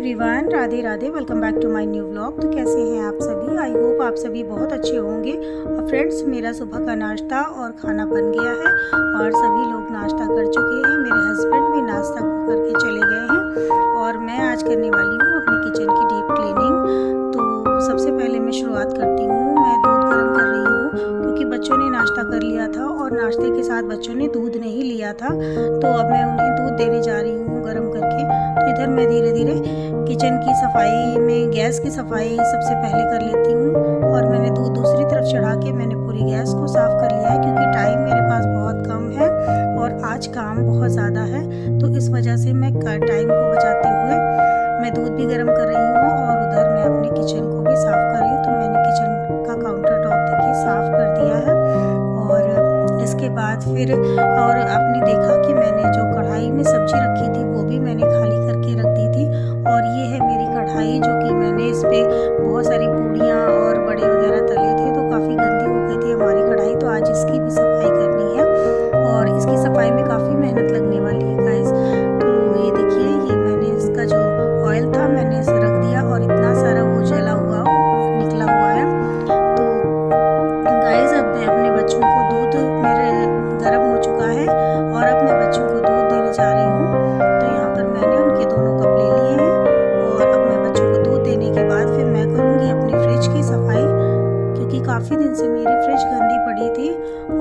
Everyone, Radhe Radhe. Welcome back to my new vlog. तो कैसे हैं आप सभी? आई होप आप सभी बहुत अच्छे होंगे। और फ्रेंड्स, मेरा सुबह का नाश्ता और खाना बन गया है और सभी लोग नाश्ता कर चुके हैं। मेरे हस्बैंड भी नाश्ता करके चले गए हैं और मैं आज करने वाली हूँ अपने किचन की डीप क्लीनिंग। तो सबसे पहले मैं शुरुआत करती हूँ। मैं दूध गर्म कर रही हूँ क्योंकि बच्चों ने नाश्ता कर लिया था और नाश्ते के साथ बच्चों ने दूध नहीं लिया था, तो अब मैं उन्हें दूध देने जा रही हूँ गर्म करके। तो इधर मैं धीरे धीरे किचन की सफाई में गैस की सफाई सबसे पहले कर लेती हूँ। और मैंने दूध दूसरी तरफ चढ़ा के मैंने पूरी गैस को साफ़ कर लिया है क्योंकि टाइम मेरे पास बहुत कम है और आज काम बहुत ज़्यादा है। तो इस वजह से मैं टाइम को बचाते हुए मैं दूध भी गर्म कर रही हूँ और उधर मैं अपने किचन को भी साफ़ कर रही हूँ। तो मैंने किचन का काउंटर टॉप देखिए साफ़ कर दिया है। और इसके बाद फिर और आपने देखा कि मैंने जो कढ़ाई में सब्ज़ी रखी थी वो भी मैंने खाली करके रख दी थी। और ये है मेरी कढ़ाई जो कि मैंने इस पर बहुत सारी पूड़ियाँ और बड़े वगैरह तले थे, तो काफ़ी गंदी हो गई थी हमारी कढ़ाई। तो आज इसकी भी सफाई करनी है और इसकी सफाई में काफ़ी मेहनत लगने वाली है गाइस। तो ये देखिए, ये मैंने इसका जो ऑयल था मैंने इसे रख दिया और इतना सारा वो जला हुआ निकला हुआ है। तो गाइस, अब मैं अपने बच्चों को दूध मेरे गर्म हो चुका है और अब मैं बच्चों को दूध देने जा रही हूँ। तो यहाँ पर मैंने उनके दोनों कप ले लिए हैं और अब मैं बच्चों को दूध देने के बाद फिर मैं करूँगी अपनी फ्रिज की सफाई, क्योंकि काफ़ी दिन से मेरी फ्रिज गंदी पड़ी थी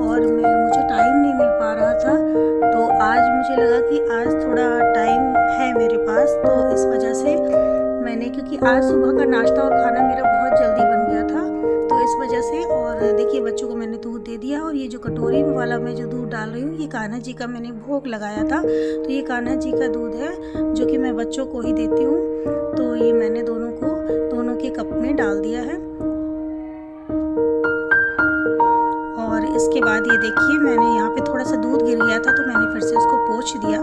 और मुझे टाइम नहीं मिल पा रहा था। तो आज मुझे लगा कि आज थोड़ा टाइम है मेरे पास, तो इस वजह से मैंने, क्योंकि आज सुबह का नाश्ता और खाना मेरा बहुत जल्दी बन गया था, तो इस वजह से। और देखिए, बच्चों को मैंने दूध दे दिया और ये जो कटोरी वाला मैं जो दूध डाल रही हूँ ये कान्हा जी का मैंने भोग लगाया था, तो ये कान्हा जी का दूध है जो कि मैं बच्चों को ही देती हूँ। तो ये मैंने दोनों के कप में डाल दिया है। और इसके बाद ये देखिए, मैंने यहाँ पे थोड़ा सा दूध गिर गया था तो मैंने फिर से उसको पोंछ दिया।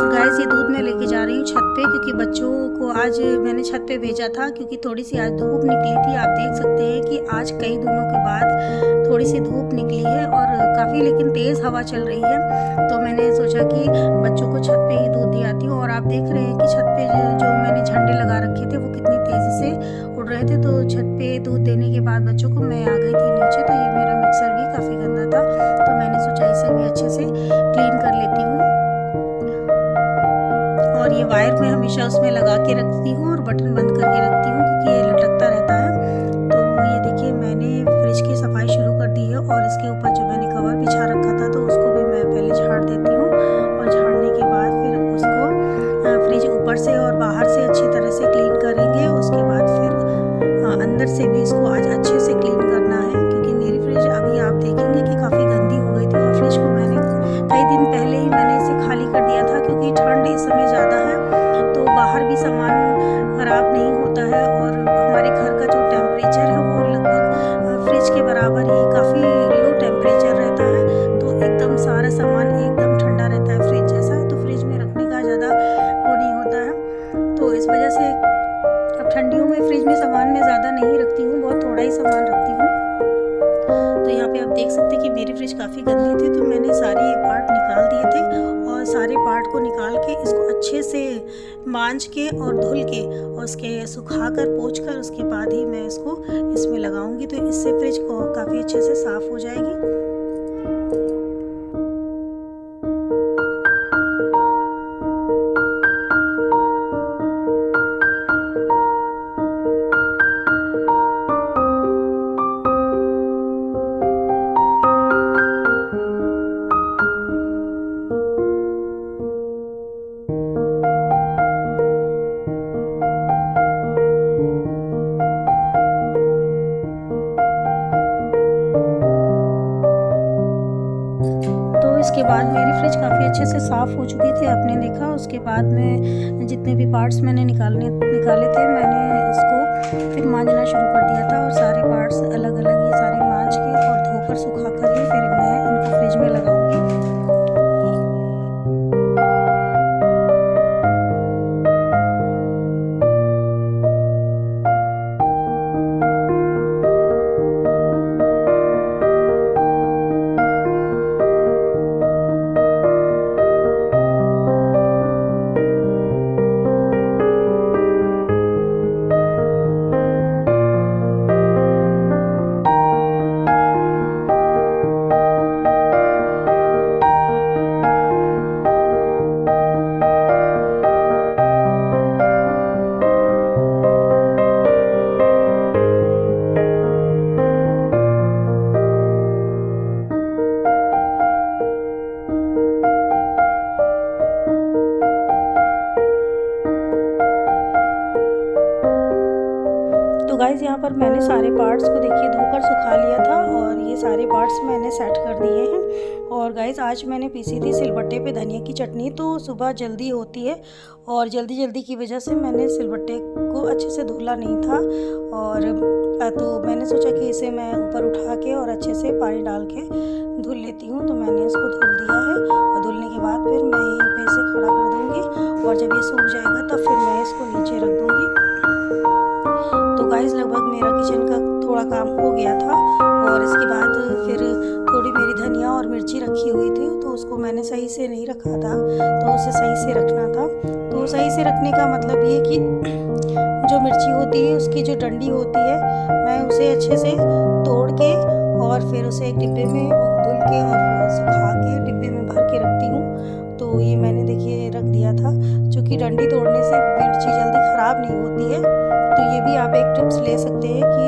गाइस, ये दूध मैं लेके जा रही हूँ छत पे, क्योंकि बच्चों को आज मैंने छत पे भेजा था क्योंकि थोड़ी सी आज धूप निकली थी। आप देख सकते हैं कि आज कई दिनों के बाद थोड़ी सी धूप निकली है और काफ़ी लेकिन तेज़ हवा चल रही है। तो मैंने सोचा कि बच्चों को छत पे ही दूध दे आती हूँ। और आप देख रहे हैं कि छत पे जो मैंने झंडे लगा रखे थे वो कितनी तेज़ी से उड़ रहे थे। तो छत पे दूध देने के बाद बच्चों को मैं आ गई थी नीचे। तो ये मेरा मिक्सर भी काफ़ी गंदा था, तो मैंने सोचा इसे भी अच्छे से क्लीन कर लेती हूँ। और ये वायर मैं हमेशा उसमें लगा के रखती हूँ और बटन बंद करके रखती हूँ क्योंकि ये लटकता रहता है। तो ये देखिए, मैंने फ्रिज की सफाई शुरू कर दी है और इसके ऊपर जो मैंने कवर बिछा रखा था तो उसको भी मैं पहले झाड़ देती हूँ। और झाड़ने के बाद फिर उसको फ्रिज ऊपर से और बाहर से अच्छी तरह से क्लीन करेंगे। उसके बाद फिर अंदर से भी इसको आज अच्छे से क्लीन करना है, क्योंकि मेरी फ्रिज अभी आप देखेंगे कि काफ़ी गंदी हो गई थी। और फ्रिज को मैंने कई दिन पहले ही मैंने इसे खाली कर दिया था क्योंकि ठंड इस समय ज़्यादा है, तो बाहर भी सामान ख़राब नहीं होता है। और हमारे घर का जो टेम्परेचर है वो लगभग फ्रिज के बराबर ही काफ़ी लो टेम्परेचर रहता है, तो एकदम सारा सामान एकदम ठंडा रहता है फ्रिज जैसा। तो फ्रिज में रखने का ज़्यादा वो नहीं होता है, तो इस वजह से अब ठंडियों में फ्रिज में सामान मैं ज़्यादा नहीं रखती हूँ, बहुत थोड़ा ही सामान रखती हूँ। तो यहाँ पे आप देख सकते हैं कि मेरी फ्रिज काफ़ी गंदी थी, तो मैंने सारे ये पार्ट निकाल दिए थे और सारे पार्ट को निकाल के इसको अच्छे से मांज के और धुल के और उसके सुखा कर पोंछ कर उसके बाद ही मैं इसको इसमें लगाऊंगी। तो इससे फ्रिज को काफ़ी अच्छे से साफ़ हो जाएगी। इसके बाद मेरी फ्रिज काफ़ी अच्छे से साफ़ हो चुकी थी, आपने देखा। उसके बाद में जितने भी पार्ट्स मैंने निकाले थे मैंने इसको फिर मांजना शुरू कर दिया था और सारे पार्ट्स अलग अलग ये सारे मांज के और धोकर सुखा कर ही फिर मैं इनको फ्रिज में लगाऊंगी। गाइज़ यहाँ पर मैंने सारे पार्ट्स को देखिए धोकर सुखा लिया था और ये सारे पार्ट्स मैंने सेट कर दिए हैं। और गाइज़ आज मैंने पीसी थी सिलबट्टे पे धनिया की चटनी, तो सुबह जल्दी होती है और जल्दी की वजह से मैंने सिलबट्टे को अच्छे से धुला नहीं था। और तो मैंने सोचा कि इसे मैं ऊपर उठा के और अच्छे से पानी डाल के धुल लेती हूँ। तो मैंने इसको धुल दिया है और धुलने के बाद फिर मैं यहीं पे इसे खड़ा कर दूँगी और जब ये सूख जाएगा तब फिर मैं इसको नीचे रख दूँगी। तो गाइस लगभग मेरा किचन का थोड़ा काम हो गया था और इसके बाद फिर थोड़ी मेरी धनिया और मिर्ची रखी हुई थी, तो उसको मैंने सही से नहीं रखा था, तो उसे सही से रखना था। तो सही से रखने का मतलब ये कि जो मिर्ची होती है उसकी जो डंडी होती है मैं उसे अच्छे से तोड़ के और फिर उसे एक डिब्बे में धुल के और सुखा के डिब्बे में भर के रखती हूँ। तो ये मैंने देखिए रख दिया था, क्योंकि डंडी तोड़ने से मिर्ची जल्दी ख़राब नहीं होती है। तो ये भी आप एक टिप्स ले सकते हैं कि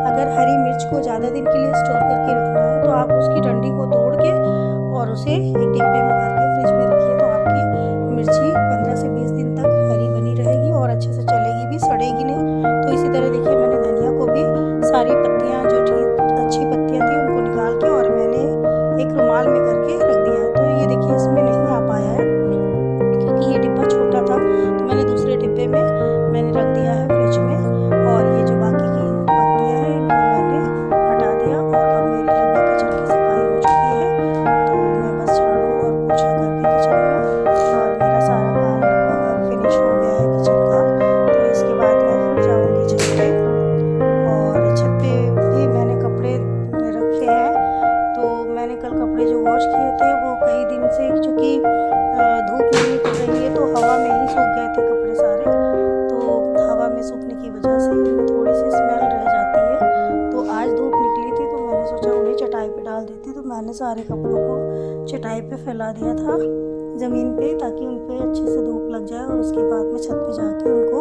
अगर हरी मिर्च को ज़्यादा दिन के लिए स्टोर करके रखना है तो आप उसकी डंडी को तोड़ के और उसे एक डिब्बे में भर के फ्रिज में रखिए, तो आपकी मिर्ची 15 से 20 दिन तक हरी बनी रहेगी और अच्छे से चलेगी भी, सड़ेगी नहीं। तो इसी तरह देखिए मैंने धनिया को भी सारी पत्तियाँ जो अच्छी पत्तियाँ थी उनको निकाल के और मैंने एक रुमाल में करके रख दिया। तो ये देखिए इसमें नहीं आ पाया है क्योंकि ये डिब्बा छोटा था, तो मैंने दूसरे डिब्बे में मैंने रख दिया है फ्रिज में। और ये जो बाकी की पत्तियाँ हैं इनको मैंने हटा दिया और अब मेरी लगभग किचन की सफाई हो चुकी है। तो मैं बस झाड़ू और पोछा करके किचन में और मेरा सारा काम लगभग अब फिनिश हो गया है किचन का। तो इसके बाद मैं फिर जाऊँगी छत पे और छत पे भी मैंने कपड़े रखे हैं। तो मैंने कल कपड़े जो वॉश किए थे वो कई दिन से, चूँकि धूप नहीं निकल रही है तो हवा में ही सूख गए थे कपड़े सारे, तो हवा में सूखने की वजह से उनमें थोड़ी सी स्मेल रह जाती है। तो आज धूप निकली थी तो मैंने सोचा उन्हें चटाई पे डाल देती, तो मैंने सारे कपड़ों को चटाई पे फैला दिया था ज़मीन पे, ताकि उन पे अच्छे से धूप लग जाए और उसके बाद मैं छत पे जाके उनको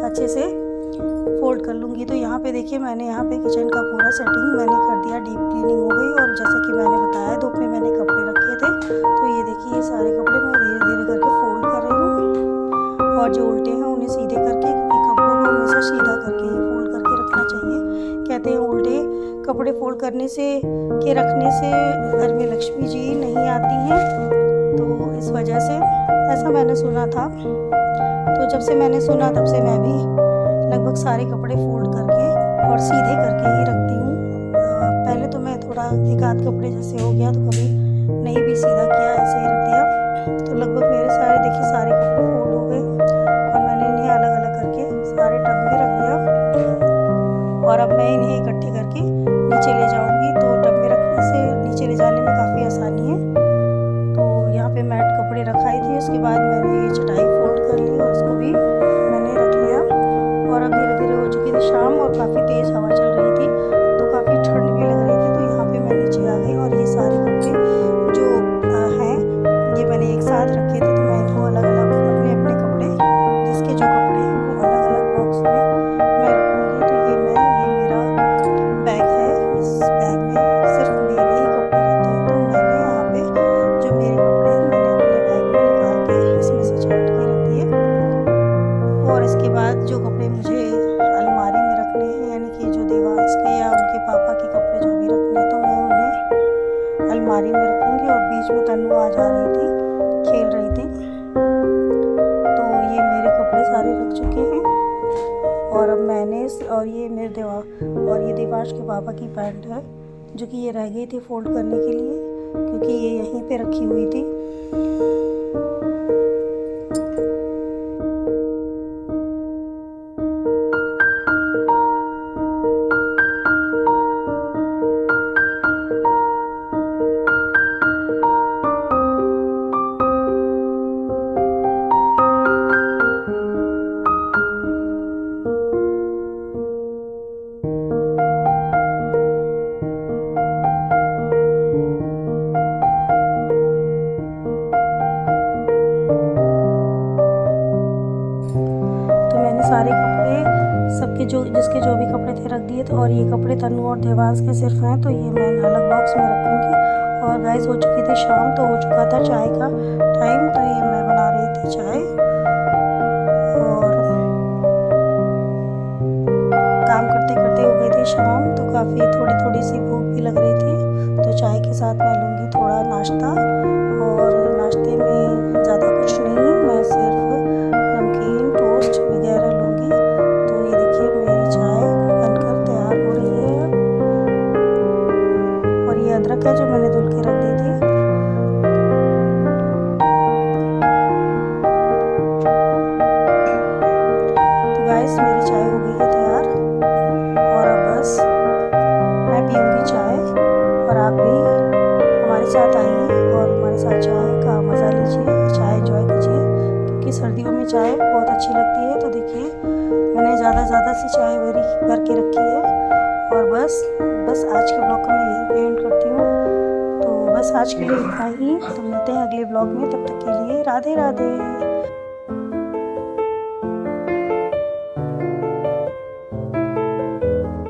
अच्छे से फोल्ड कर लूँगी। तो यहाँ पे देखिए मैंने यहाँ पे किचन का पूरा सेटिंग मैंने कर दिया, डीप क्लीनिंग हो गई। और जैसा कि मैंने बताया धूप में मैंने कपड़े रखे थे, तो ये देखिए ये सारे कपड़े मैं धीरे धीरे करके फोल्ड कर रही हूँ और जो उल्टे हैं उन्हें सीधे करके, क्योंकि कपड़ों को हमेशा सीधा करके ही फोल्ड करके रखना चाहिए। कहते हैं उल्टे कपड़े फोल्ड करने से के रखने से घर में लक्ष्मी जी नहीं आती हैं, तो इस वजह से ऐसा मैंने सुना था। तो जब से मैंने सुना तब से मैं भी लगभग सारे कपड़े फोल्ड करके और सीधे करके ही रखती हूँ। पहले तो मैं थोड़ा एक आध कपड़े जैसे हो गया तो कभी नहीं भी सीधा किया, ऐसे ही रख दिया। तो लगभग मेरे सारे देखिए सारे कपड़े फोल्ड हो गए और मैंने इन्हें अलग अलग करके सारे टब में रख दिया और अब मैं इन्हें इकट्ठे करके नीचे ले जाऊँगी। तो टब में रखने से नीचे ले जाने में काफ़ी आसानी है। तो यहाँ पे मैट कपड़े रखाई थी, उसके बाद मैंने ये चटाई फोल्ड कर ली और उसको भी मैंने रख लिया। और अब धीरे धीरे हो चुकी थी शाम और काफ़ी तेज़ हवा चल रही थी, तो काफ़ी ठंड भी लग रही थी। तो यहाँ पे मैं नीचे आ गई और ये सारे कपड़े जो हैं ये मैंने एक साथ रखे थे, तो मैं इनको अलग अलग अपने अपने कपड़े जिसके जो कपड़े हैं वो अलग अलग बॉक्स में मैं रखूँगी। तो ये मेरा बैग है, इस बैग में सिर्फ मेरे ही कपड़े रहते हैं। तो मैंने यहाँ पे जो मेरे कपड़े हैं मैंने अपने बैग में निकाल के इसमें से छाट के रख दिए। और इसके बाद जो कपड़े मुझे अलमारी में रखने हैं, यानी कि जो देवांश के या उनके पापा के कपड़े जो भी रखने हैं, तो मैं उन्हें अलमारी में रखूँगी। और बीच में तन्नू आ जा रही थी, खेल रही थी। तो ये मेरे कपड़े सारे रख चुके हैं और अब मैंने और ये देवांश के पापा की पैंट है जो कि ये रह गई थी फोल्ड करने के लिए, क्योंकि ये यहीं पे रखी हुई थी। सारे कपड़े सबके जिसके जो भी कपड़े थे रख दिए थे। और ये कपड़े तन्नू और देवांश के सिर्फ हैं, तो ये मैं अलग बॉक्स में रखूँगी। और गाइस हो चुकी थी शाम, तो हो चुका था चाय का टाइम, तो ये मैं बना रही थी चाय और काम करते थी शाम, तो काफ़ी थोड़ी थोड़ी सी भूख भी लग रही थी। तो चाय के साथ मैं लूँगी थोड़ा नाश्ता, और नाश्ते में ज़्यादा कुछ नहीं, मैं सिर्फ नमकीन टोस्ट वगैरह लूँगी। तो ये देखिए मेरी चाय बनकर तैयार हो रही है। और ये अदरक है जो मैंने धुल के रख दी थी। तो गाइस मेरी चाय हो गई है तैयार, और अब बस मैं पीऊँगी चाय, और आप भी हमारे साथ आइए और हमारे साथ चाय का मज़ा लीजिए, चाय एंजॉय कीजिए, क्योंकि सर्दियों में चाय बहुत अच्छी लगती है। तो देखिए मैंने ज़्यादा सी चाय भर के रखी है। और बस आज के ब्लॉग को मैं यहीं पे एंड करती हूँ। तो बस आज के लिए इतना ही, तो मिलते हैं अगले ब्लॉग में, तब तक के लिए राधे राधे।